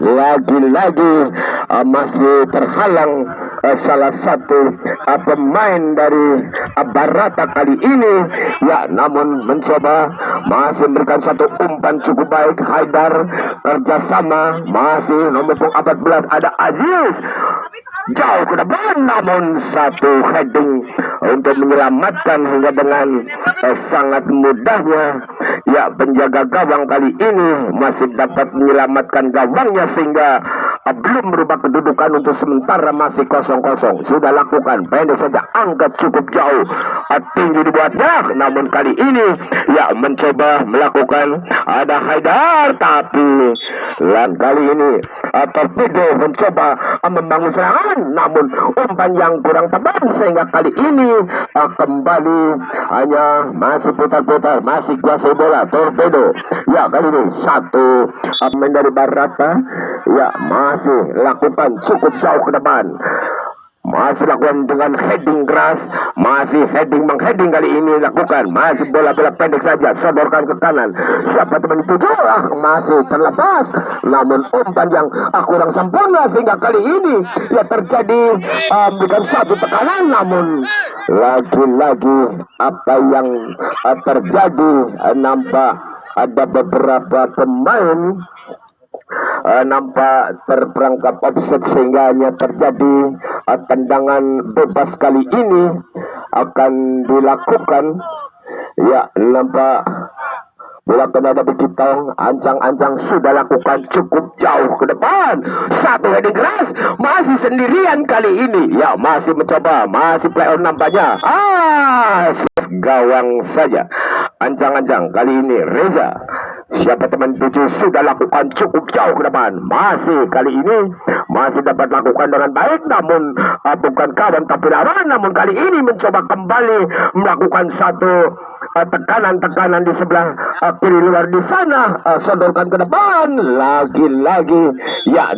lagi-lagi masih terhalang salah satu pemain dari Barata kali ini, ya, namun mencoba masih memberikan satu umpan cukup baik. Haidar kerjasama masih nomor 14 ada Aziz jauh ke depan, namun satu heading untuk menyelamatkan hingga dengan sangat mudahnya, ya, penjaga gawang kali ini masih dapat menyelamatkan gawangnya sehingga belum merubah kedudukan untuk sementara masih 0-0. Sudah lakukan pendek saja, angkat cukup jauh, tinggi dibuatnya, namun kali ini, ya, mencoba melakukan ada Haidar, tapi kali ini Torpedo mencoba membangun serangan, namun umpan yang kurang tepat sehingga kali ini kembali hanya masih putar-putar, masih kuasai bola Torpedo. Ya, kali ini satu pemain dari Barata, ya, masih lakukan cukup jauh ke depan, masih lakukan dengan heading keras, masih heading kali ini lakukan, masih bola-bola pendek saja, sodorkan ke kanan. Siapa teman itu? Masih terlepas, namun umpan yang kurang sempurna sehingga kali ini, ya, terjadi bukan satu tekanan, namun lagi-lagi apa yang terjadi, nampak ada beberapa pemain nampak terperangkap offset sehingga hanya terjadi tendangan bebas kali ini akan dilakukan. Ya, nampak bola kena ada Bekitong, ancang-ancang sudah lakukan cukup jauh ke depan, satu heading keras, masih sendirian kali ini, ya, masih mencoba, masih play on nampaknya, gawang saja, ancang-ancang kali ini Reza. Siapa teman tujuh sudah lakukan cukup jauh ke depan, masih kali ini masih dapat lakukan dengan baik, namun bukan kawan tapi lawan, namun kali ini mencoba kembali melakukan satu tekanan di sebelah kiri luar di sana, sodorkan ke depan lagi-lagi, ya,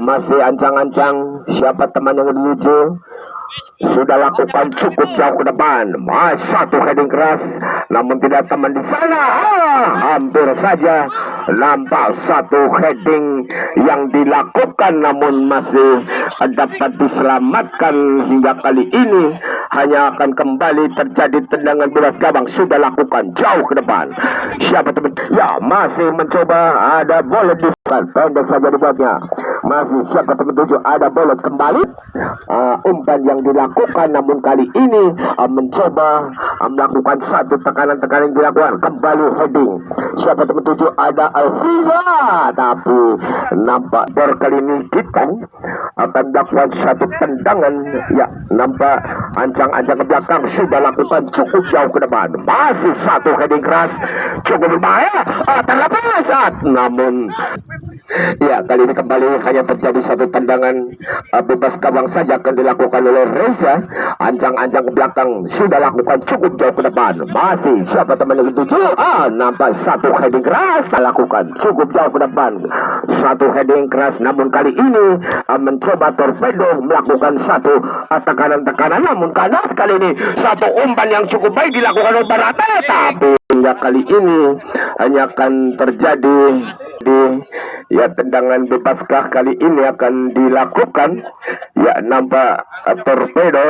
masih ancang-ancang. Siapa teman yang menuju sudah lakukan cukup jauh ke depan, satu heading keras, namun tidak teman di sana, hampir saja nampak satu heading yang dilakukan, namun masih dapat diselamatkan hingga kali ini hanya akan kembali terjadi tendangan bebas gawang. Sudah lakukan jauh ke depan, siapa teman? Ya, masih mencoba, ada bola di pendek saja dibuatnya, masih siapa teman tujuh, ada bolot kembali, umpan yang dilakukan, namun kali ini mencoba melakukan satu tekanan-tekanan yang dilakukan, kembali heading, siapa teman tujuh, ada Alfiza, tapi nampak kali ini kita akan melakukan satu tendangan, ya, nampak ancang-ancang ke belakang, sudah lakukan cukup jauh ke depan, masih satu heading keras, cukup berbahaya, terlepas, namun, ya, kali ini kembali hanya terjadi satu tendangan bebas gawang saja akan dilakukan oleh Reza, ancang-ancang ke belakang, sudah lakukan cukup jauh ke depan, masih siapa teman yang tujuh, nampak satu heading keras, lakukan cukup jauh ke depan, satu heading keras, namun kali ini mencoba Torpedo melakukan satu tekanan-tekanan, namun kandas kali ini satu umpan yang cukup baik dilakukan oleh Barata, tapi hingga kali ini hanya akan terjadi di, ya, tendangan bebaskah kali ini akan dilakukan, ya, nampak Torpedo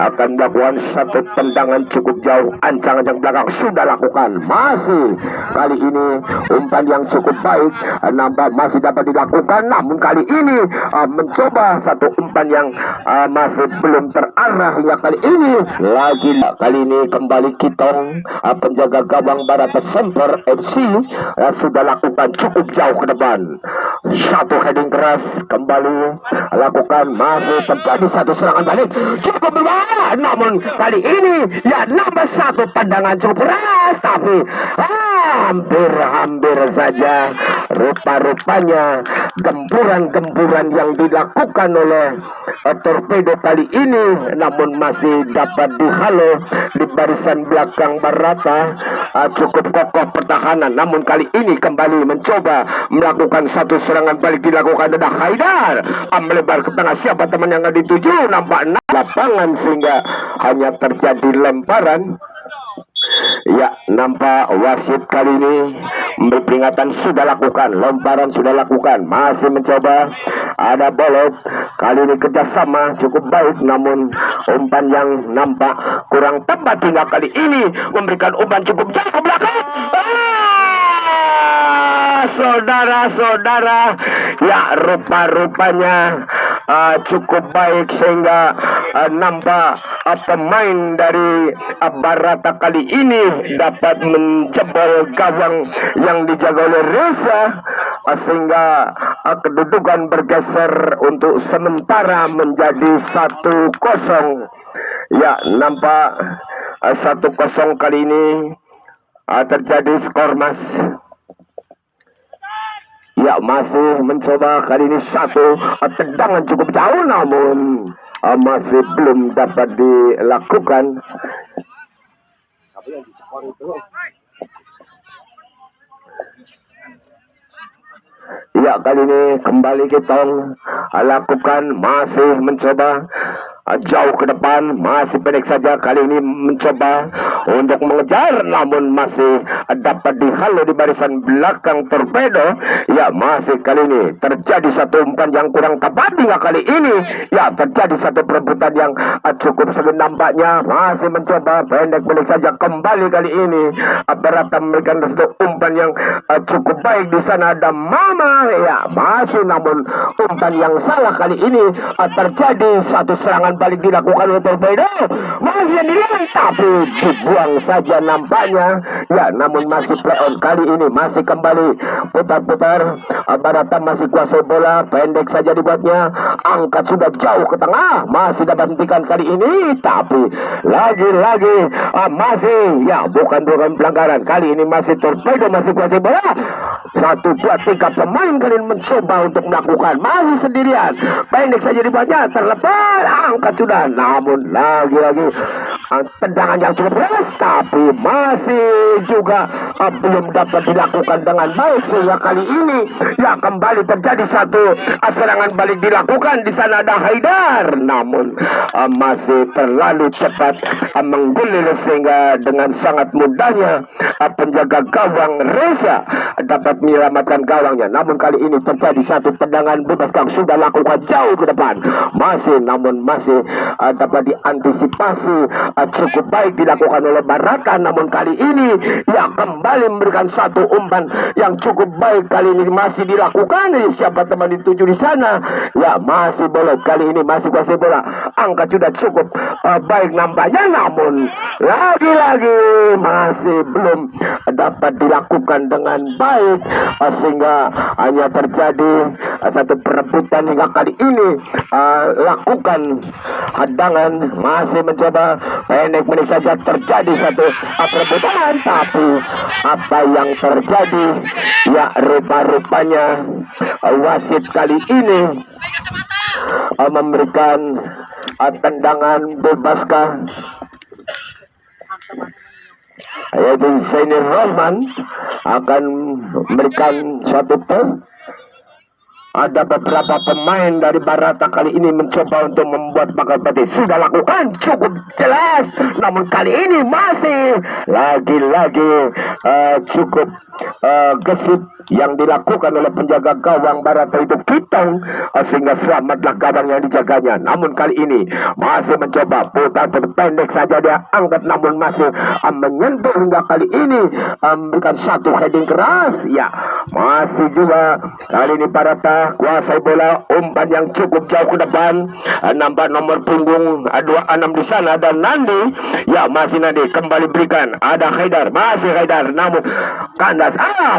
akan melakukan satu tendangan cukup jauh, ancang-ancang belakang, sudah lakukan, masih kali ini umpan yang cukup baik, nampak masih dapat dilakukan, namun kali ini mencoba satu umpan yang masih belum terarah hingga kali ini, kali ini kembali Kitong, penjaga gawang Barata Semper FC, sudah lakukan cukup jauh ke depan, satu heading keras, kembali lakukan, masih terjadi satu serangan balik cukup berbahaya, namun kali ini, ya, nambah satu tendangan cukup keras, tapi hampir saja rupa-rupanya gempuran-gempuran yang dilakukan oleh Torpedo kali ini, namun masih dapat dihalau di barisan belakang Barata, cukup kokoh pertahanan, namun kali ini kembali mencoba melakukan satu serangan balik dilakukan ada Haidar, melebar ke tengah, siapa teman yang dituju, nampak lapangan sehingga hanya terjadi lemparan. Ya, nampak wasit kali ini memberi peringatan sudah lakukan, lemparan sudah lakukan, masih mencoba, ada bolot. Kali ini kerjasama cukup baik, namun umpan yang nampak kurang tepat hingga kali ini memberikan umpan cukup jauh ke belakang. Saudara-saudara, ya rupa-rupanya cukup baik sehingga nampak pemain dari Barata kali ini dapat menjebol gawang yang dijaga oleh Reza, sehingga kedudukan bergeser untuk sementara menjadi 1-0. Ya, nampak 1-0 kali ini terjadi skor mas. Ya, masih mencoba kali ini satu tendangan cukup jauh, namun masih belum dapat dilakukan. Ya, kali ini kembali kita lakukan, masih mencoba jauh ke depan, masih pendek saja. Kali ini mencoba untuk mengejar, namun masih dapat dihalau di barisan belakang torpedo. Ya, masih kali ini terjadi satu umpan yang kurang tepat hingga kali ini. Ya, terjadi satu perebutan yang cukup sengit nampaknya. Masih mencoba pendek saja kembali kali ini. Barata memberikan satu umpan yang cukup baik. Di sana ada Mama. Ya, masih namun umpan yang salah kali ini. Terjadi satu serangan balik dilakukan oleh torpedo, masih sendirian tapi dibuang saja nampaknya. Ya, namun masih play on kali ini, masih kembali putar-putar. Barata masih kuasai bola, pendek saja dibuatnya, angkat sudah jauh ke tengah, masih dapat hentikan kali ini, tapi lagi-lagi masih ya bukan pelanggaran. Kali ini masih torpedo masih kuasai bola. 1, 2, 3 pemain kali ini mencoba untuk melakukan, masih sendirian, pendek saja dibuatnya, terlepas, angkat sudah, namun lagi-lagi tendangan yang cukup keras, tapi masih juga belum dapat dilakukan dengan baik. Sehingga kali ini ya kembali terjadi satu serangan balik dilakukan. Di sana ada Haidar, namun masih terlalu cepat menggulir, sehingga dengan sangat mudahnya penjaga gawang Reza dapat menyelamatkan gawangnya. Namun kali ini terjadi satu tendangan bebas yang sudah lakukan jauh ke depan, masih namun masih dapat diantisipasi cukup baik dilakukan oleh Barata. Namun kali ini ya kembali memberikan satu umpan yang cukup baik. Kali ini masih dilakukan. Siapa teman dituju di sana? Ya, masih boleh kali ini, masih kuasai bola, angkat sudah cukup baik nampaknya, namun lagi-lagi masih belum dapat dilakukan dengan baik, sehingga hanya terjadi satu perebutan hingga kali ini lakukan hadangan, masih mencoba pendek saja, terjadi satu perebutan, tapi apa yang terjadi ya rupa-rupanya wasit kali ini memberikan tendangan bebaskah, yaitu Zaini Rohman akan memberikan satu Ada beberapa pemain dari Barata kali ini mencoba untuk membuat bakal peti. Sudah lakukan cukup jelas, namun kali ini masih lagi-lagi cukup gesit yang dilakukan oleh penjaga gawang Barata itu Kitong, sehingga selamatlah gawang yang dijaganya. Namun kali ini masih mencoba putar pendek saja, dia angkat, namun masih menyentuh hingga kali ini memberikan satu heading keras. Ya, masih juga kali ini Barata kuasai bola, umpan yang cukup jauh ke depan. Nampak nomor punggung 26 di sana dan Nandi. Ya, masih Nandi kembali berikan, ada Haidar, masih Haidar, namun kandas.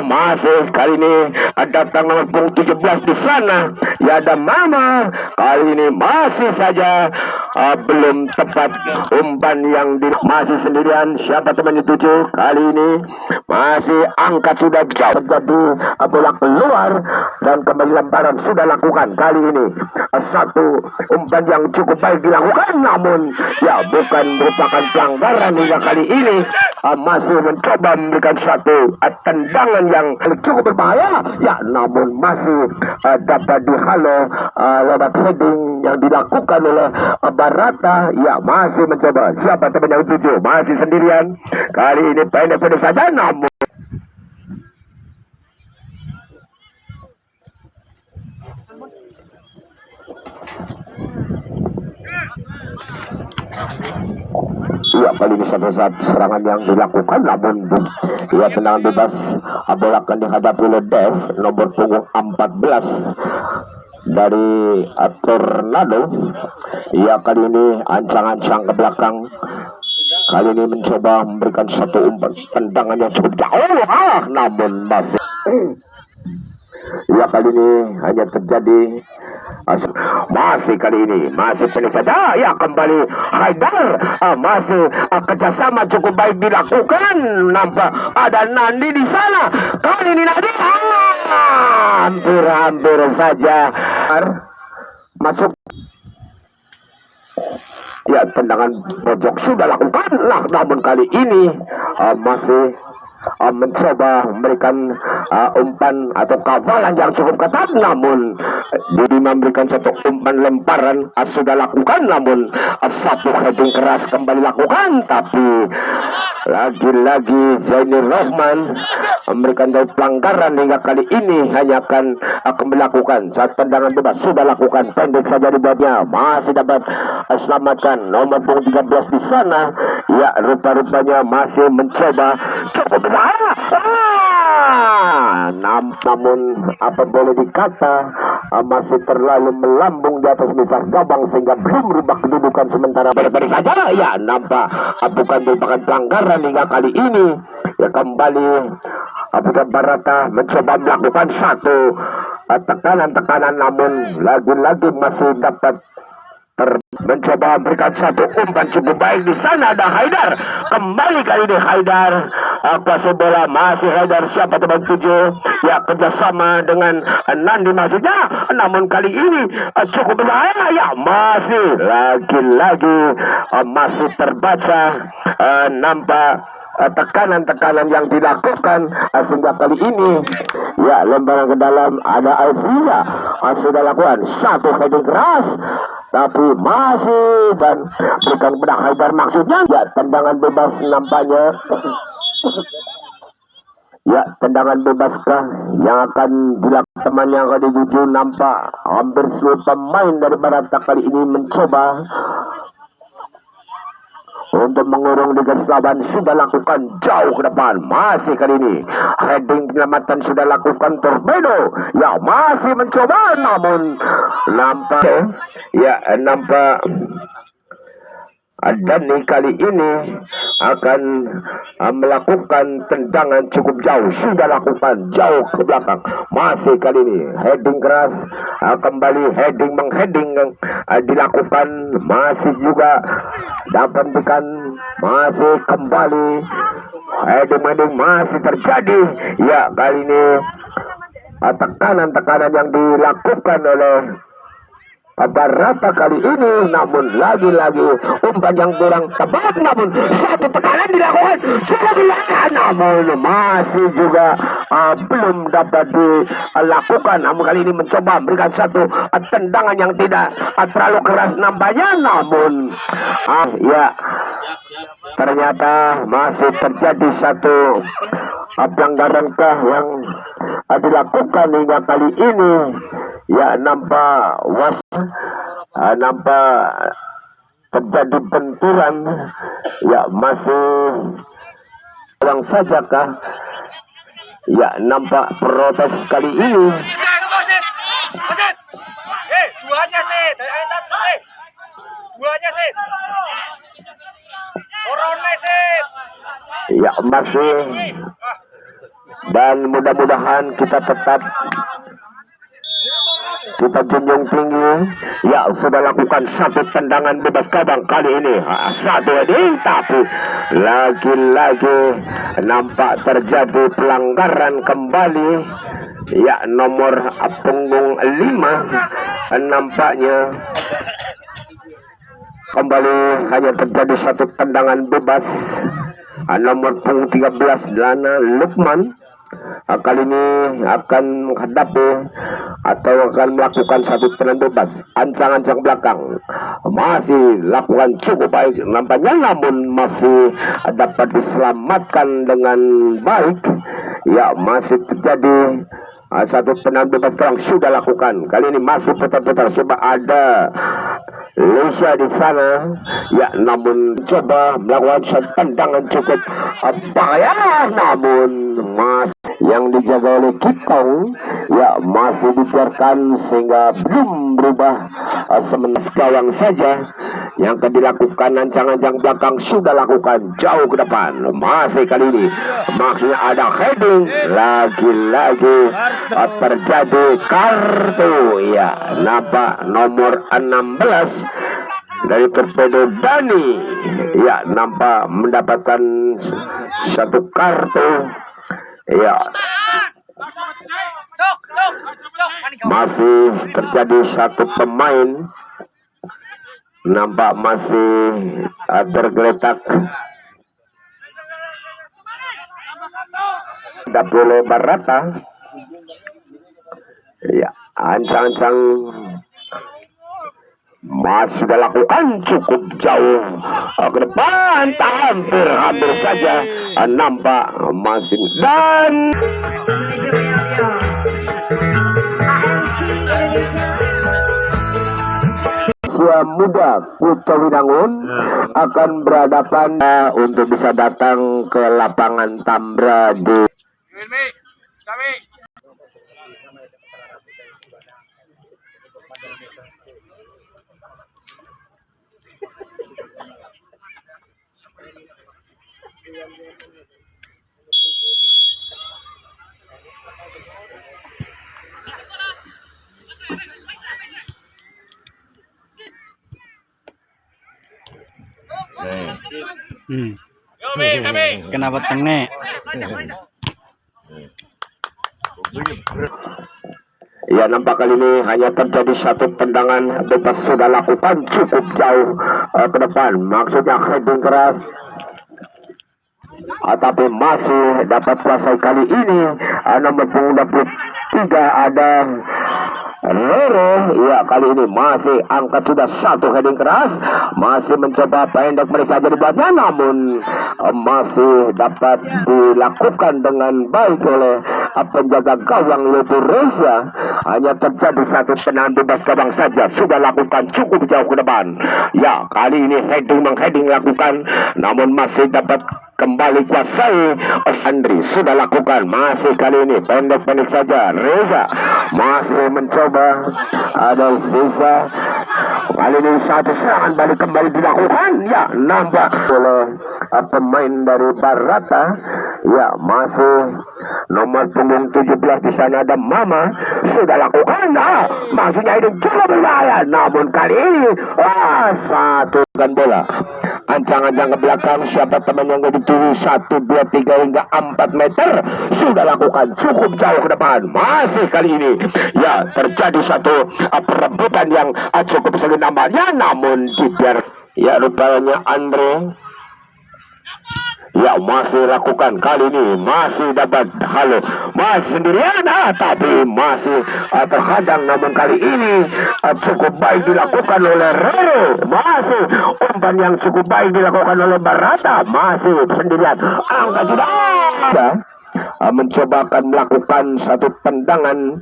Masih kali ini datang nomor punggung 17 di sana. Ya, ada Mama. Kali ini masih saja belum tepat umpan yang masih sendirian. Siapa temannya 7 kali ini masih angkat sudah jauh, terjadi bola keluar. dan kembali lemparan sudah lakukan kali ini. Satu umpan yang cukup baik dilakukan, namun ya bukan merupakan pelanggaran hingga kali ini. Masih mencoba memberikan satu tendangan yang cukup berbahaya, ya namun masih dapat dihalau lewat heading yang dilakukan oleh Barata. Ya masih mencoba, siapa teman yang tujuh, masih sendirian kali ini, pendek-pendek saja namun ya kali ini satu saat serangan yang dilakukan, namun ya tendangan bebas bola akan dihadapi oleh Dev nomor punggung 14 dari Tornado. Ya kali ini ancang-ancang ke belakang, kali ini mencoba memberikan satu umpan tendangan yang cukup jauh, namun masih ya kali ini hanya terjadi masih kali ini masih pendek saja. Ya kembali Haidar, masih kerjasama cukup baik dilakukan. Nampak ada Nandi di sana. Kali ini Nandi hampir saja masuk. Ya tendangan pojok sudah lakukan lah, namun kali ini masih mencoba memberikan umpan atau kawalan yang cukup ketat, namun Didi memberikan satu umpan lemparan sudah lakukan, namun satu heading keras kembali lakukan, tapi lagi-lagi Zainul Rahman memberikan pelanggaran hingga kali ini hanya akan melakukan saat tendangan bebas sudah lakukan, pendek saja dibuatnya, masih dapat selamatkan nomor 13 di sana. Ya rupa-rupanya masih mencoba cukup berbahaya, namun apa boleh dikata masih terlalu melambung di atas misar gabang sehingga belum merubah kedudukan sementara. Berbalik saja, ya nampak bukan merupakan pelanggaran hingga kali ini. Ya kembali Abudan Barata mencoba melakukan satu tekanan-tekanan, namun lagi-lagi masih dapat mencoba memberikan satu umpan cukup baik di sana. Ada Haidar kembali kali ini, Haidar kuasai bola, masih Haidar, siapa teman tujuh, ya kerjasama dengan Nandi maksudnya, namun kali ini cukup berbahaya. Ya masih lagi-lagi masih terbaca nampak tekanan-tekanan yang dilakukan sehingga kali ini ya lemparan ke dalam. Ada Alfiza sudah lakukan satu heading keras, tapi masih dan bukan benak Haidar maksudnya. Ya tendangan bebas nampaknya. Ya tendangan bebaskah yang akan dilakukan teman yang akan dituju. Nampak hampir seluruh pemain dari Barata kali ini mencoba untuk mengurung di garis lawan, sudah lakukan jauh ke depan. Masih kali ini heading penyelamatan sudah lakukan Torpedo. Ya masih mencoba, namun nampak Dani kali ini akan melakukan tendangan cukup jauh, sudah lakukan jauh ke belakang. Masih kali ini heading keras, kembali heading mengheading dilakukan, masih juga dapat tekan, masih kembali heading masih terjadi. Ya kali ini tekanan-tekanan yang dilakukan oleh Barata kali ini, namun lagi-lagi umpan yang kurang tepat, namun satu tekanan dilakukan sudah dilakukan, namun masih juga belum dapat dilakukan. Namun kali ini mencoba memberikan satu tendangan yang tidak terlalu keras nampaknya, namun ya ternyata masih terjadi satu pelanggaran yang dilakukan hingga kali ini. Ya nampak nampak terjadi benturan. Ya masih kurang saja kah? Ya nampak protes kali ini. Duanya sih, duanya sih. Corona sih. Ya masih, dan mudah-mudahan kita tetap kita junjung tinggi. Ya sudah lakukan satu tendangan bebas kabang kali ini, satu ini, tapi lagi-lagi nampak terjadi pelanggaran kembali. Ya, nomor punggung 5 nampaknya kembali hanya terjadi satu tendangan bebas. Nomor punggung 13 Lana Lukman kali ini akan menghadapi atau akan melakukan satu tendangan bebas. Ancang-ancang belakang masih lakukan cukup baik nampaknya, namun masih dapat diselamatkan dengan baik. Ya, masih terjadi satu tendangan bebas yang sudah lakukan. Kali ini masih putar-putar, coba ada Lesha di sana. Ya, namun coba melakukan satu tendangan cukup bahaya, namun masih yang dijaga oleh Kitong ya masih dibiarkan sehingga belum berubah. Sementara gawang saja yang akan dilakukan. Ancang-ancang belakang sudah lakukan jauh ke depan. Masih kali ini maksudnya ada heading, lagi-lagi terjadi kartu. Ya, nampak nomor 16 dari Torpedo Dani ya nampak mendapatkan satu kartu. Ya, masih terjadi satu pemain nampak masih tergeletak oleh Barata. Ya, ancang-ancang masih sudah lakukan cukup jauh ke depan, hampir saja nampak masih dan usia muda Kuto Winangun akan berhadapan untuk bisa datang ke lapangan Tambra di Kenapa tengah? Ya, nampak kali ini hanya terjadi satu tendangan bebas sudah lakukan cukup jauh ke depan. Maksudnya heading keras, tapi masih dapat kuasai kali ini. Nomor punggung 23 ada Rere. Ya, kali ini masih angkat sudah satu heading keras, masih mencoba pendek mereka jadi buatnya, namun masih dapat dilakukan dengan baik oleh penjaga gawang yaitu Reza. Hanya terjadi satu tendangan bebas gawang saja sudah lakukan cukup jauh ke depan. Ya, kali ini heading lakukan, namun masih dapat kembali kuasai. Sandri sudah lakukan, masih kali ini pendek-pendek saja. Reza masih mencoba, ada sisa kali ini satu serangan balik kembali dilakukan. Ya, nampak oleh pemain dari Barata. Ya, masih nomor punggung 17 di sana ada Mama sudah lakukan. Maksudnya ini cukup berbahaya, namun kali ini satu kan bola ancang-ancang ke belakang. Siapa teman yang dituju 1, 2, 3 hingga 4 meter sudah lakukan cukup jauh ke depan. Masih kali ini ya terjadi satu perebutan yang cukup sering namanya, namun dibiar. Ya, rupanya Andre ya masih lakukan kali ini, masih dapat halo, masih sendirian tapi masih terhadang, namun kali ini cukup baik dilakukan oleh Rere. Masih umpan yang cukup baik dilakukan oleh Barata, masih sendirian angka tidak mencoba akan melakukan satu tendangan.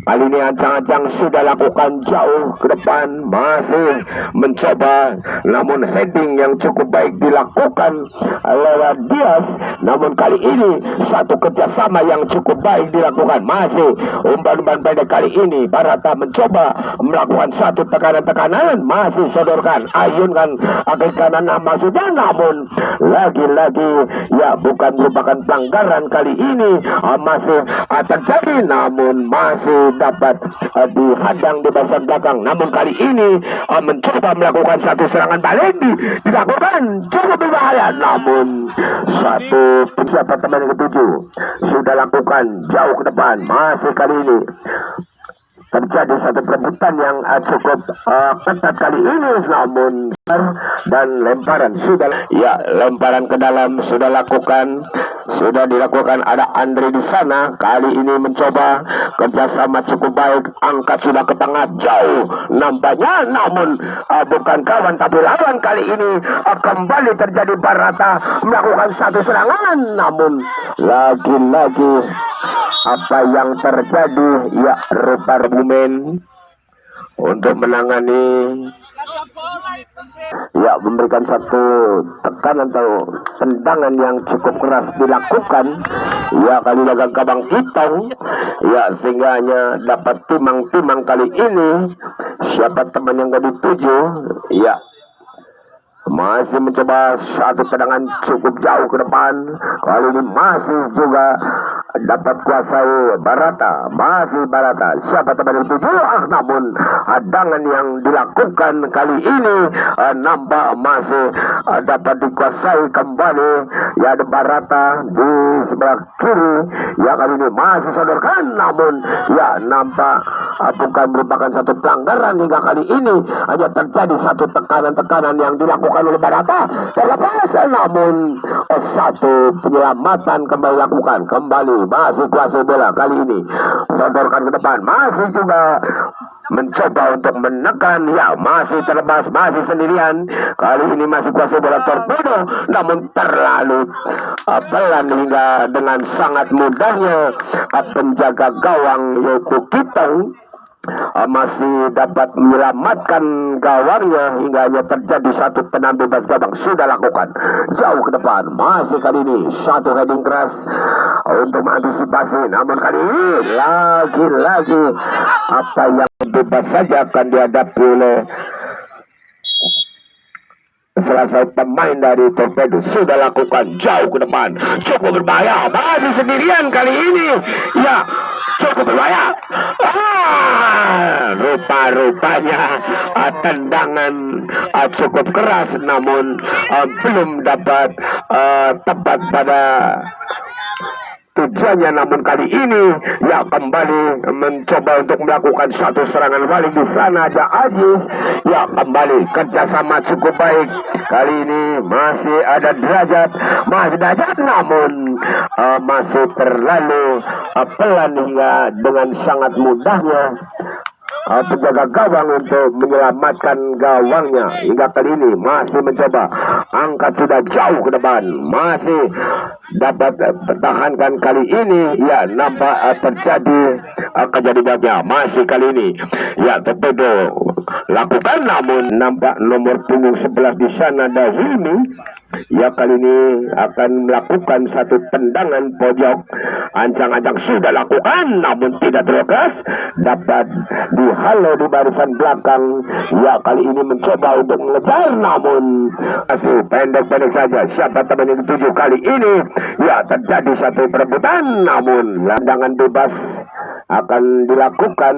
Kali ini ancang-ancang sudah lakukan jauh ke depan, masih mencoba, namun heading yang cukup baik dilakukan lewat Dias. Namun kali ini satu kerjasama yang cukup baik dilakukan, masih umpan-umpan pendek. Kali ini Barata mencoba melakukan satu tekanan-tekanan, masih sodorkan, ayunkan ke kanan maksudnya, namun lagi-lagi ya bukan merupakan pelanggaran. Kali ini masih terjadi, namun masih dapat dihadang di barisan belakang. Namun kali ini mencoba melakukan satu serangan balik dilakukan cukup berbahaya. Namun satu persiapan teman yang ketujuh sudah lakukan jauh ke depan. Masih kali ini terjadi satu perebutan yang cukup ketat kali ini, namun dan lemparan sudah, ya, lemparan ke dalam sudah dilakukan. Ada Andre di sana, kali ini mencoba kerjasama cukup baik, angkat sudah ke tengah jauh nampaknya, namun bukan kawan tapi lawan. Kali ini kembali terjadi Barata melakukan satu serangan, namun lagi-lagi apa yang terjadi, ya, rupa argumen untuk menangani, ya, memberikan satu tekanan atau tendangan yang cukup keras dilakukan, ya, kali dagang kabang itong, ya, sehingga hanya dapat timang-timang. Kali ini siapa teman yang dituju, ya, masih mencoba satu tendangan cukup jauh ke depan. Kali ini masih juga dapat kuasai Barata. Masih Barata, siapa teman yang dituju, namun hadangan yang dilakukan kali ini nampak masih dapat dikuasai kembali, ya, ada Barata di sebelah kiri, ya, kali ini masih sodorkan, namun, ya, nampak bukan merupakan satu pelanggaran hingga kali ini. Hanya terjadi satu tekanan-tekanan yang dilakukan oleh Barata terlepas, namun satu penyelamatan kembali lakukan. Kembali masih kuasai bola, kali ini sodorkan ke depan, masih juga mencoba untuk menekan, ya, masih terlepas, masih sendirian. Kali ini masih kuasai bola Torpedo, namun terlalu pelan hingga dengan sangat mudahnya penjaga gawang yaitu Kitong masih dapat menyelamatkan gawangnya hingga hanya terjadi satu tendangan bebas gawang sudah lakukan jauh ke depan. Masih kali ini satu heading keras untuk mengantisipasi, namun kali ini lagi-lagi apa yang bebas saja akan dihadapi oleh salah satu pemain dari Torpedo. Sudah lakukan jauh ke depan cukup berbahaya, masih sendirian kali ini, ya, cukup berbahaya. Rupa-rupanya tendangan cukup keras, namun belum dapat tepat pada tujuannya. Namun kali ini, ya, kembali mencoba untuk melakukan satu serangan balik. Di sana ada Aziz, ya, kembali kerjasama cukup baik. Kali ini masih ada Derajat, namun masih terlalu pelan hingga dengan sangat mudahnya penjaga gawang untuk menyelamatkan gawangnya. Hingga kali ini masih mencoba angkat sudah jauh ke depan, masih dapat pertahankan. Kali ini, ya, nampak terjadi kejadiannya. Masih kali ini, ya, Torpedo lakukan, namun nampak nomor punggung 11 di sana ada Hilmi, ya, kali ini akan melakukan satu tendangan pojok. Ancang-ancang sudah lakukan, namun tidak terlepas, dapat dihalau di barisan belakang. Ya, kali ini mencoba untuk mengejar, namun masih pendek-pendek saja. Siapa teman yang ketujuh kali ini, ya, terjadi satu perebutan, namun tendangan bebas akan dilakukan.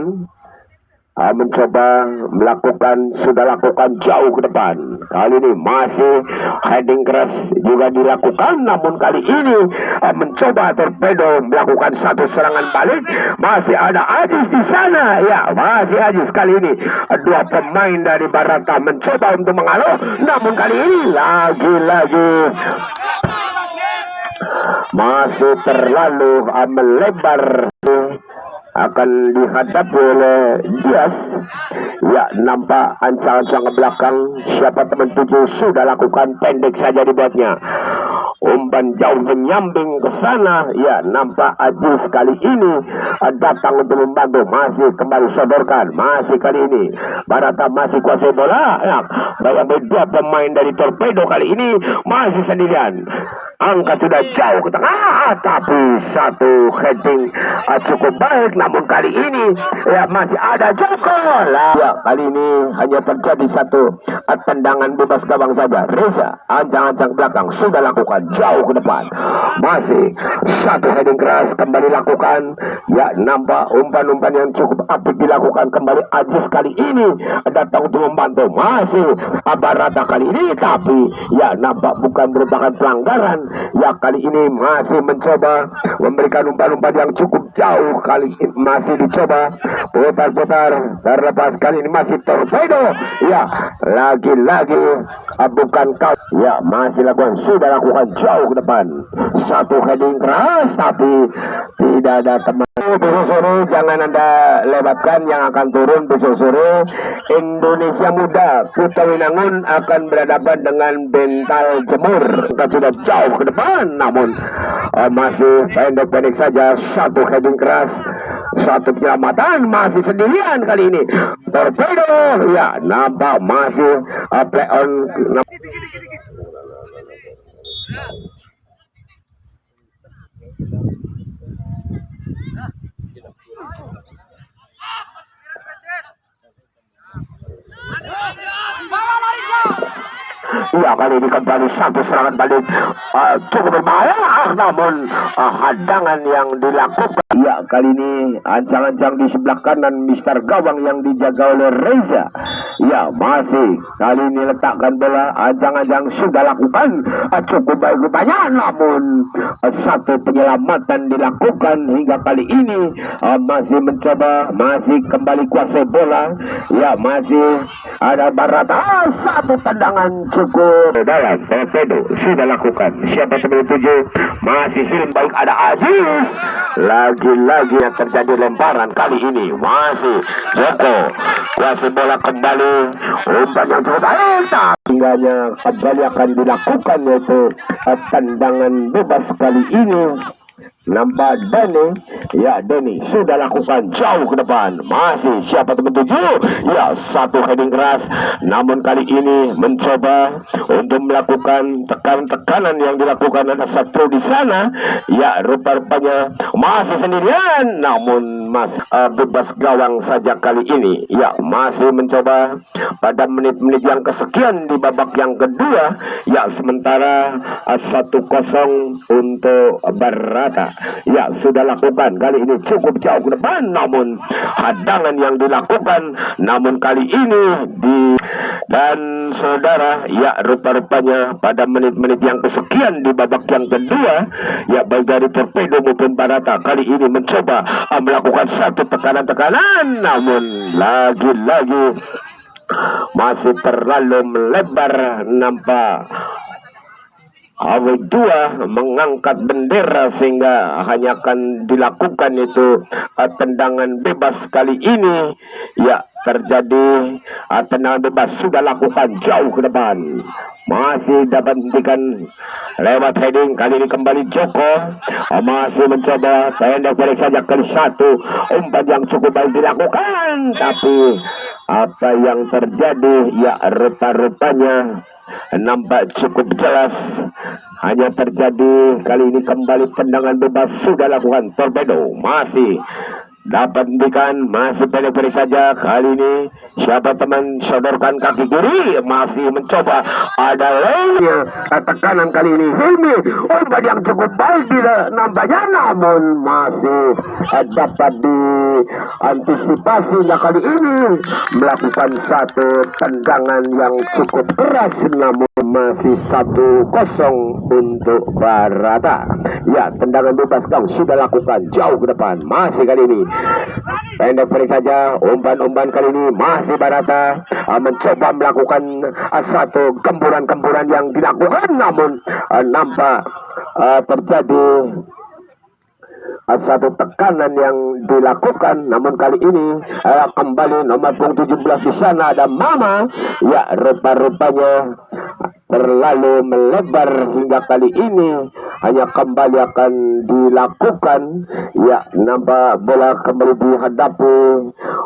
Mencoba melakukan, sudah lakukan jauh ke depan. Kali ini masih heading keras juga dilakukan, namun kali ini mencoba Torpedo melakukan satu serangan balik. Masih ada Aziz di sana, ya, masih Aziz. Kali ini dua pemain dari Barata mencoba untuk mengalau, namun kali ini lagi-lagi masih terlalu melebar, akan dihadapi oleh Dias, ya, nampak ancang-ancang ke belakang. Siapa teman tujuh sudah lakukan, pendek saja dibuatnya, umpan jauh menyambing ke sana, ya, nampak Aziz kali ini datang untuk membantu. Masih kembali sodorkan, masih kali ini Barata masih kuasai bola, ya, bayang dua pemain dari Torpedo kali ini masih sendirian, angkat sudah jauh ke tengah, tapi satu heading cukup baik. Namun kali ini, ya, masih ada Joko. Ya, kali ini hanya terjadi satu tendangan bebas gawang saja. Reza ancang-ancang belakang sudah lakukan jauh ke depan. Masih satu heading keras kembali lakukan. Ya, nampak umpan-umpan yang cukup apik dilakukan kembali. Ajis kali ini datang untuk membantu. Masih Barata kali ini, tapi ya nampak bukan merupakan pelanggaran. Ya, kali ini masih mencoba memberikan umpan-umpan yang cukup jauh. Kali ini masih dicoba putar-putar, terlepas. Kali ini masih torpedo. Ya, lagi-lagi bukan kau. Ya, masih lakukan, sudah lakukan jauh ke depan. Satu heading keras, tapi tidak ada teman. Besok sore jangan Anda lewatkan yang akan turun besok sore. Indonesia Muda Kuta Winangun akan berhadapan dengan Bental Jemur. Kita sudah jauh ke depan, namun masih pendek-pendek saja. Satu heading keras, satu penyelamatan, masih sendirian kali ini. Torpedo, ya nampak masih play on. Iya, kali ini kembali satu serangan balik cukup berbahaya, namun hadangan yang dilakukan. Ya, kali ini ancang-ancang di sebelah kanan Mister Gawang yang dijaga oleh Reza. Ya, masih kali ini letakkan bola. Ancang-ancang sudah lakukan cukup baik rupanya, namun satu penyelamatan dilakukan hingga kali ini masih mencoba, masih kembali kuasai bola. Ya, masih ada Barata, satu tendangan cukup dalam. Torpedo sudah lakukan. Siapa teman tujuh? Masih Hilm, baik ada Ajis. Lagi-lagi yang terjadi lemparan kali ini. Masih Joko kuasai bola kembali. Umpan yang cukup baik. Hingganya kembali akan dilakukan, yaitu tendangan bebas kali ini. Nampak Denny. Ya, Denny sudah lakukan jauh ke depan. Masih siapa teman tujuh? Ya, satu heading keras, namun kali ini mencoba untuk melakukan tekanan yang dilakukan ada satu di sana. Ya, rupa-rupanya masih sendirian, namun bebas gawang saja kali ini. Ya, masih mencoba pada menit-menit yang kesekian di babak yang kedua. Ya, sementara 1-0 untuk Barata. Ya, sudah lakukan kali ini cukup jauh ke depan, namun hadangan yang dilakukan, namun kali ini dan saudara, ya rupa-rupanya pada menit-menit yang kesekian di babak yang kedua, ya baik dari Torpedo maupun Barata kali ini mencoba melakukan satu tekanan-tekanan, namun lagi-lagi masih terlalu melebar. Nampak Awal 2 mengangkat bendera sehingga hanya akan dilakukan itu tendangan bebas kali ini. Ya, terjadi tendangan bebas sudah lakukan jauh ke depan. Masih dapat hentikan lewat heading. Kali ini kembali Joko. Masih mencoba pendek-pendek saja kali satu. Umpan yang cukup baik dilakukan. Tapi apa yang terjadi? Ya, rupa-rupanya nampak cukup jelas. Hanya terjadi kali ini kembali tendangan bebas sudah lakukan. Torpedo masih dapat hentikan, masih pendek-pendek saja. Kali ini siapa teman sodorkan kaki kiri, masih mencoba ada lainnya. Tekanan kali ini Hilmi, umpan yang cukup baik nampaknya, namun masih dapat diantisipasi. Nah, kali ini melakukan satu tendangan yang cukup keras, namun masih 1-0 untuk Barata. Ya, tendangan bebas gawang sudah lakukan jauh ke depan. Masih kali ini pendek-pendek saja. Umpan-umpan kali ini masih Barata mencoba melakukan satu gemburan-gemburan yang dilakukan, namun nampak terjadi satu tekanan yang dilakukan, namun kali ini kembali nomor 17 di sana ada Mama. Ya, rupa-rupanya terlalu melebar hingga kali ini hanya kembali akan dilakukan. Ya, nampak bola kembali dihadapi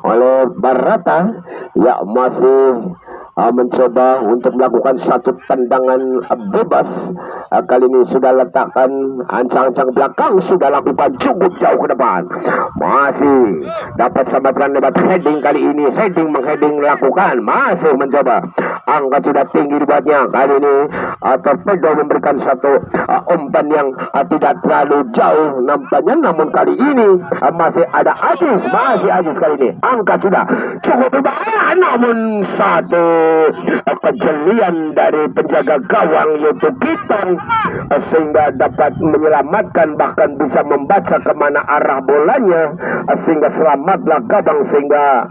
oleh Barata. Ya, masih mencoba untuk melakukan satu tendangan bebas. Kali ini sudah letakkan ancang-ancang belakang, sudah lakukan cukup jauh ke depan, masih dapat selamatkan lewat heading. Kali ini heading mengheding lakukan, masih mencoba angkat sudah tinggi dibuatnya. Kali ini Torpedo memberikan satu umpan yang tidak terlalu jauh nampaknya, namun kali ini masih ada Aziz, kali ini angkat sudah cukup berbahaya, namun satu kejelian dari penjaga gawang yaitu Kitong sehingga dapat menyelamatkan, bahkan bisa membaca kemana arah bolanya sehingga selamatlah gawang, sehingga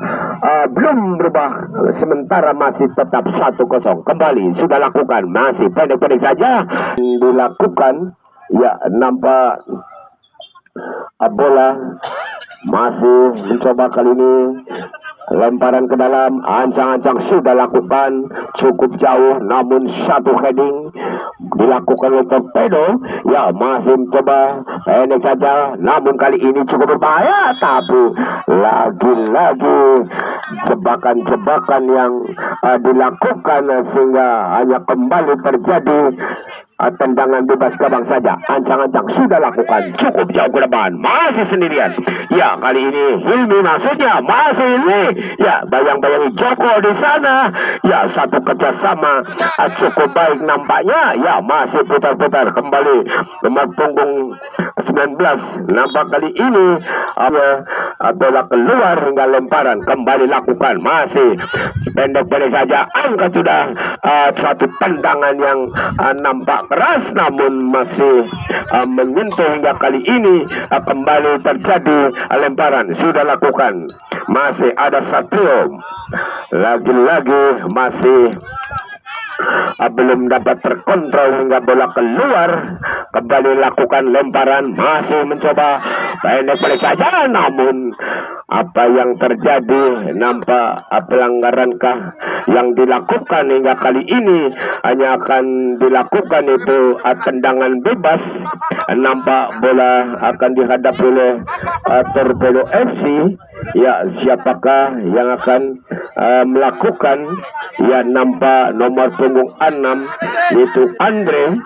belum berubah, sementara masih tetap 1-0. Kembali sudah lakukan, masih pendek-pendek saja dilakukan. Ya, nampak bola masih mencoba kali ini lemparan ke dalam, ancang-ancang sudah lakukan cukup jauh, namun satu heading dilakukan oleh Torpedo. Ya, masih mencoba pendek saja, namun kali ini cukup berbahaya, tapi lagi-lagi jebakan-jebakan yang dilakukan sehingga hanya kembali terjadi tendangan bebas gawang saja. Ancang-ancang sudah lakukan cukup jauh ke depan, masih sendirian. Ya, kali ini Hilmi, maksudnya masih Hilmi. Ya, bayang-bayangi Joko di sana. Ya, satu kerjasama cukup baik nampaknya. Ya, masih putar-putar kembali nomor punggung 19. Nampak kali ini bola keluar hingga lemparan kembali lakukan, masih pendek-pendek saja. Angkat sudah satu tendangan yang nampak keras, namun masih menyentuh hingga kali ini kembali terjadi lemparan sudah lakukan. Masih ada Satrio, lagi-lagi masih belum dapat terkontrol hingga bola keluar. Kembali lakukan lemparan, masih mencoba pendek-pendek saja, namun apa yang terjadi, nampak pelanggarankah yang dilakukan hingga kali ini? Hanya akan dilakukan itu tendangan bebas. Nampak bola akan dihadapi oleh Torpedo FC. Ya, siapakah yang akan melakukan? Ya, nampak nomor punggung 6 yaitu Andre.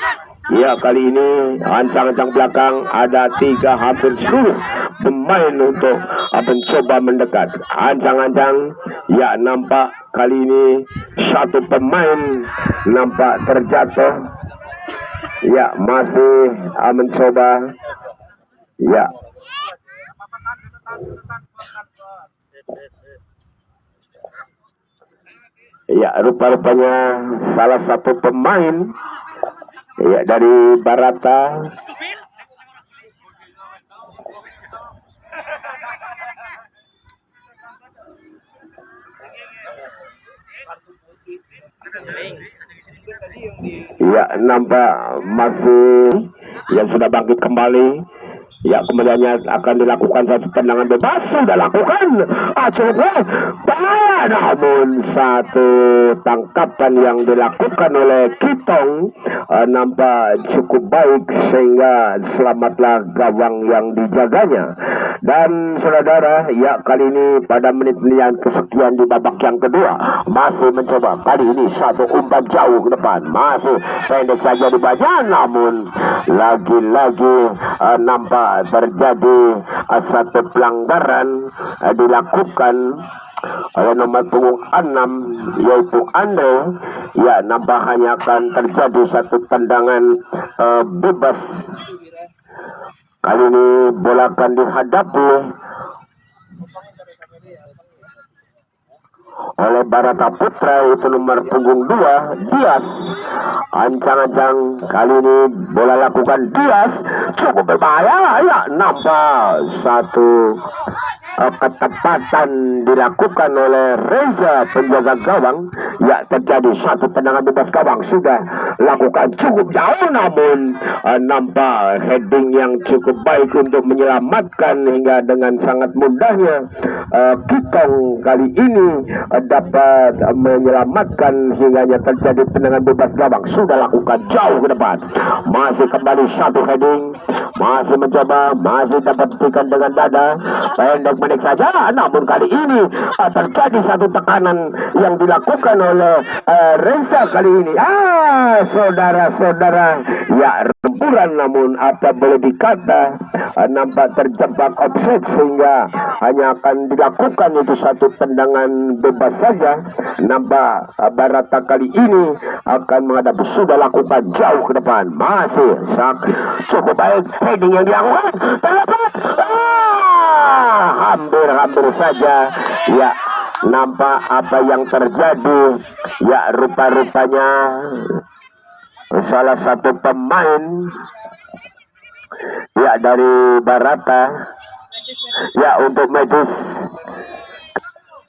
Ya, kali ini ancang-ancang belakang ada 3 hampir seluruh pemain untuk mencoba mendekat. Ancang-ancang, ya, nampak kali ini satu pemain nampak terjatuh. Ya, masih mencoba. Ya, ya, rupa-rupanya salah satu pemain ya dari Barata ya nampak masih ya sudah bangkit kembali. Ya, kemudiannya akan dilakukan satu tendangan bebas, sudah lakukan cukup bahaya, namun satu tangkapan yang dilakukan oleh Kitong nampak cukup baik sehingga selamatlah gawang yang dijaganya. Dan saudara, ya, kali ini pada menit-menit yang kesekian di babak yang kedua masih mencoba, kali ini satu umpan jauh ke depan, masih pendek saja dibaca, namun lagi-lagi nampak terjadi satu pelanggaran dilakukan oleh nomor punggung 6 yaitu Andre. Ya, nampak hanya akan terjadi satu tendangan bebas. Kali ini bola akan dihadapi oleh Barata Putra, itu nomor punggung 2 Dias. Ancang-ancang kali ini bola lakukan Dias, cukup berbahaya. Ya, nampak satu ketepatan dilakukan oleh Reza, penjaga gawang. Ya, terjadi satu tendangan bebas gawang, sudah lakukan cukup jauh, namun nampak heading yang cukup baik untuk menyelamatkan hingga dengan sangat mudahnya Kitong kali ini dapat menyelamatkan hingga terjadi tendangan bebas gawang, sudah lakukan jauh ke depan, masih kembali satu heading, masih mencoba, masih dapat berikan dengan dada pendek pendek saja, namun kali ini terjadi satu tekanan yang dilakukan oleh Reza kali ini. Saudara-saudara, ya rempuran, namun apa boleh dikata nampak terjebak offset sehingga hanya akan dilakukan itu satu tendangan bebas saja. Nampak Barata kali ini akan menghadapi, sudah lakukan jauh ke depan, masih cukup baik heading yang dilakukan, terlepas hampir saja ya. Nampak apa yang terjadi ya, rupa-rupanya salah satu pemain ya dari Barata ya untuk medis.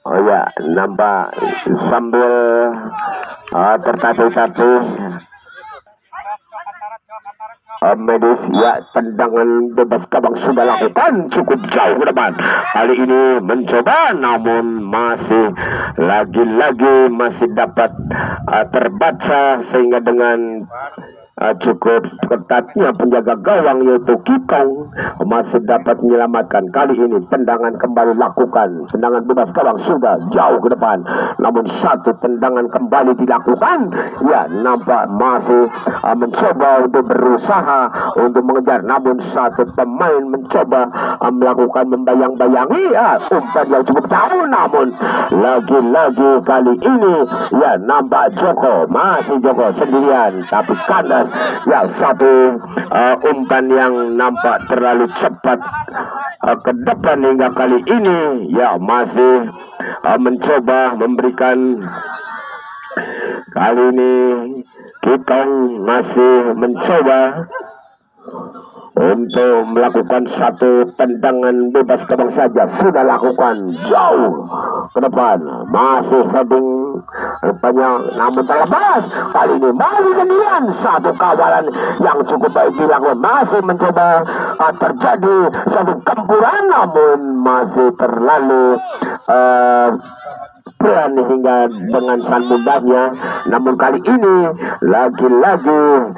Oh ya, nampak sambil tertatih-tatih medis ya. Tendangan bebas kabang sudah lakukan cukup jauh ke depan, kali ini mencoba, namun masih lagi-lagi masih dapat terbaca sehingga dengan cukup ketatnya penjaga gawang yaitu Kitong masih dapat menyelamatkan. Kali ini tendangan kembali lakukan, tendangan bebas gawang sudah jauh ke depan, namun satu tendangan kembali dilakukan ya. Nampak masih mencoba untuk berusaha untuk mengejar, namun satu pemain mencoba melakukan membayang-bayangi ya umpan yang cukup jauh, namun lagi-lagi kali ini ya nampak Joko sendirian, tapi kandas ya. Satu umpan yang nampak terlalu cepat ke depan hingga kali ini ya masih mencoba memberikan. Kali ini Kitong masih mencoba untuk melakukan satu tendangan bebas kabang saja, sudah lakukan jauh ke depan, masih heading rupanya, namun terlepas. Kali ini masih sendirian, satu kawalan yang cukup baik dilakukan, masih mencoba terjadi satu gempuran, namun masih terlalu berani hingga dengan san mudahnya. Namun kali ini lagi-lagi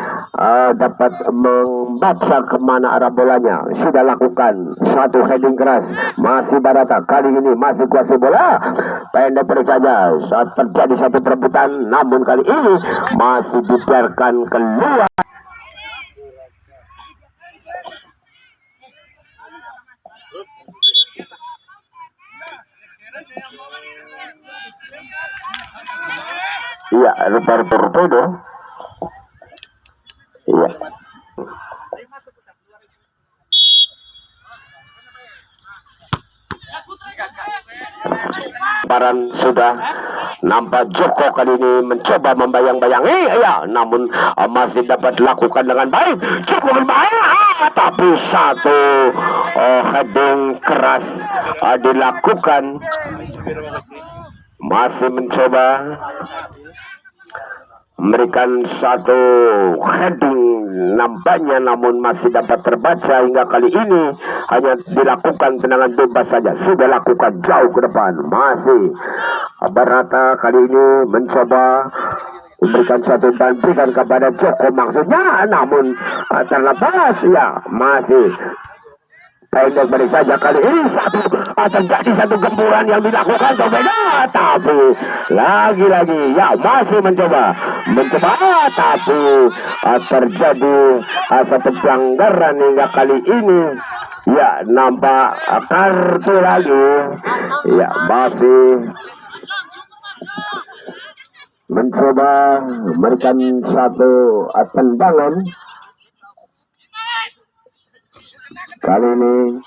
dapat membaca kemana arah bolanya, sudah lakukan satu heading keras, masih Barata kali ini masih kuasai bola, pendek saja saat terjadi satu perebutan, namun kali ini masih dibiarkan keluar. Iya, rupa-rupa itu. Iya. Baran sudah nampak Joko kali ini mencoba membayang-bayangi ya, namun masih dapat dilakukan dengan baik, cukup berbahaya, tapi satu heading keras dilakukan, masih mencoba memberikan satu heading nampaknya, namun masih dapat terbaca hingga kali ini hanya dilakukan tendangan bebas saja, sudah lakukan jauh ke depan, masih Barata kali ini mencoba memberikan satu dan berikan kepada Joko maksudnya, namun terlepas ya, masih pendek balik saja. Kali ini terjadi satu gempuran yang dilakukan Tobeda, tapi lagi-lagi ya masih mencoba, tapi terjadi satu pelanggaran hingga kali ini ya nampak kartu lagi ya, masih mencoba memberikan satu tendangan. Kali ini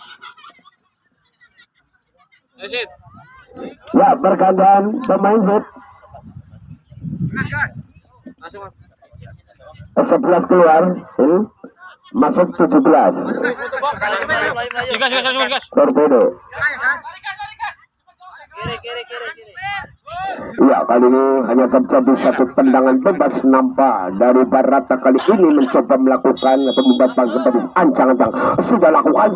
ya bergantian pemain set 11 keluar, ini masuk 17 Torpedo. Ya, kali ini hanya terjadi satu tendangan bebas nampak dari Barata kali ini mencoba melakukan atau membuat bebas ancang-ancang, sudah lakukan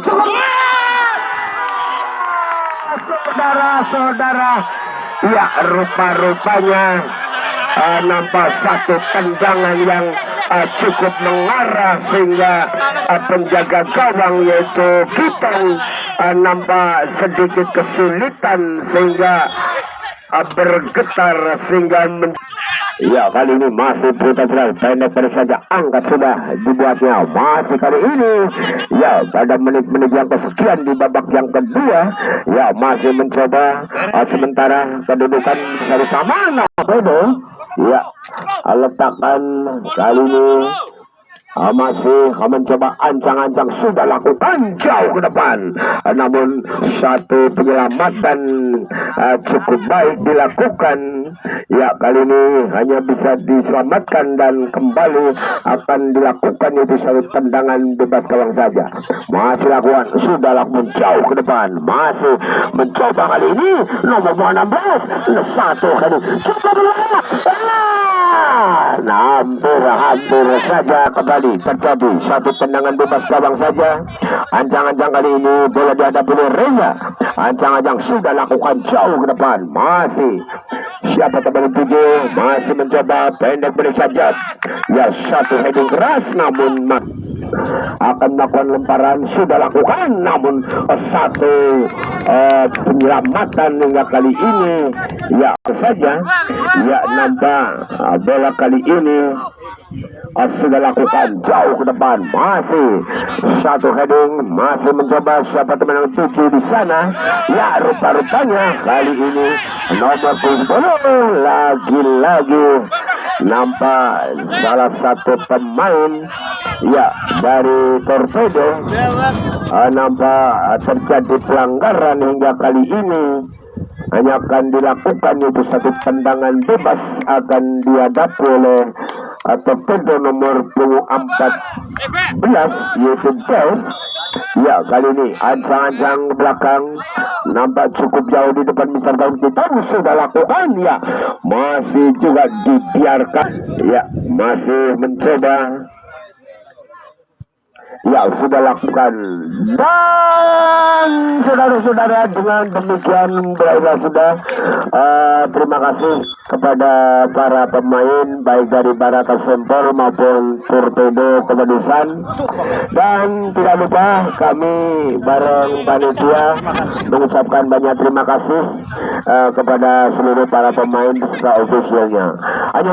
saudara-saudara ya, rupa-rupanya nampak satu tendangan yang cukup mengarah sehingga penjaga gawang yaitu Kitong nampak sedikit kesulitan sehingga bergetar sehingga ya, kali ini masih putar pendek saja, angkat sudah dibuatnya. Masih kali ini ya pada menit-menit yang kesekian di babak yang kedua ya masih mencoba sementara kedudukan sama-sama. Pedo ya letakkan kali ini masih mencoba ancang-ancang, sudah lakukan jauh ke depan, namun satu penyelamatan cukup baik dilakukan ya. Kali ini hanya bisa diselamatkan dan kembali akan dilakukan itu satu tendangan bebas gawang saja. Masih lakukan, sudah lakukan jauh ke depan, masih mencoba kali ini nomor 16 satu kali cukup berulang. Hampir saja kembali terjadi satu tendangan bebas gawang saja. Ancang-ancang kali ini bola dihadapi oleh Reza. Ancang-ancang sudah lakukan jauh ke depan, masih siapa teman tujuh masih mencoba pendek beri saja ya, satu heading keras namun akan melakukan lemparan, sudah lakukan namun satu penyelamatan hingga kali ini ya saja ya, nampak bola kali ini sudah lakukan jauh ke depan, masih satu heading, masih mencoba siapa teman yang tuju di sana ya. Rupa-rupanya kali ini nomor 10 lagi-lagi nampak salah satu pemain ya dari Torpedo nampak terjadi pelanggaran hingga kali ini. Hanya akan dilakukan itu satu tendangan bebas akan dihadapi oleh Torpedo nomor 14 yaitu Dev. Ya, kali ini ancang-ancang belakang nampak cukup jauh di depan Mister Daun. Kita sudah lakukan ya, masih juga dibiarkan ya, masih mencoba ya, sudah lakukan. Dan saudara-saudara, dengan demikian berakhirlah sudah. Terima kasih kepada para pemain baik dari Barata Sempor maupun Torpedo Kemedusan. Dan tidak lupa kami bareng panitia mengucapkan banyak terima kasih kepada seluruh para pemain serta ofisialnya. Hanya